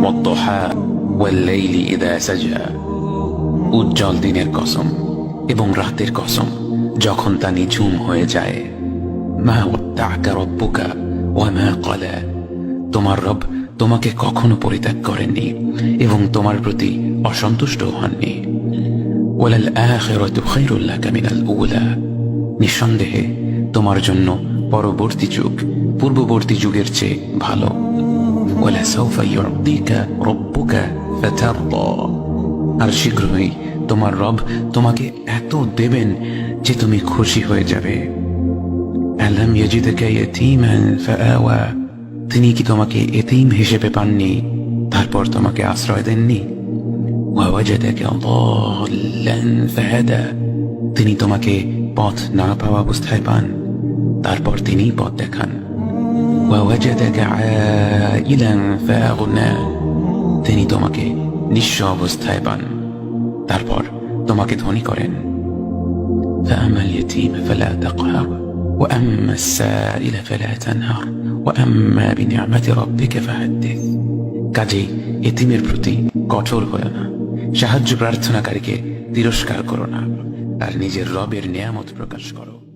ওয়াদ-দুহা ওয়াল-লাইলি ইযা সাজা। উজ্জ্বল দিনের কসম এবং রাতের কসম যখন তা নিঝুম হয়ে যায়। মা ওয়াদ্দা'কা রাব্বুকা ওয়া মা ক্বালা। তোমার রব তোমাকে কখনো পরিত্যাগ করেননি এবং তোমার প্রতি অসন্তুষ্ট হননি। ওয়ালাল আখিরাতু খায়রুল লাকা মিনাল উলা। নিঃসন্দেহে তোমার জন্য পরবর্তী যুগ পূর্ববর্তী যুগের চেয়ে ভালো। ওয়ালা সাওফা ইউ'তিকা রাব্বুকা ফাতারদা। আর শীঘ্রই তোমার রব তোমাকে এত দেবেন যে তুমি খুশি হয়ে যাবে। আলাম ইয়াজিদকা ইয়াতীমান ফাআওয়া। তিনি কি তোমাকে এতিম হিসেবে পাননি তারপর তোমাকে আশ্রয় দেননি? ওয়াওয়াজাদাকা দাল্লান ফাহাদা। তিনি তোমাকে পথ না পাওয়া অবস্থায় পান তারপর তিনি পথ দেখান। ওয়াওয়াজাদাকা আইলান ফাআগনা। তিনি তোমাকে নিঃস্ব অবস্থায় পান তারপর তোমাকে ধনী করেন। فأما اليتيم فلا تقهر وأما السائل فلا تنهر وأما بنعمة ربك فحدث। কাজেই এতিমের প্রতি কঠোর হয়ো না, সাহায্য প্রার্থনাকারীকে তিরস্কার করো না, আর নিজের রবের নিয়ামত প্রকাশ করো।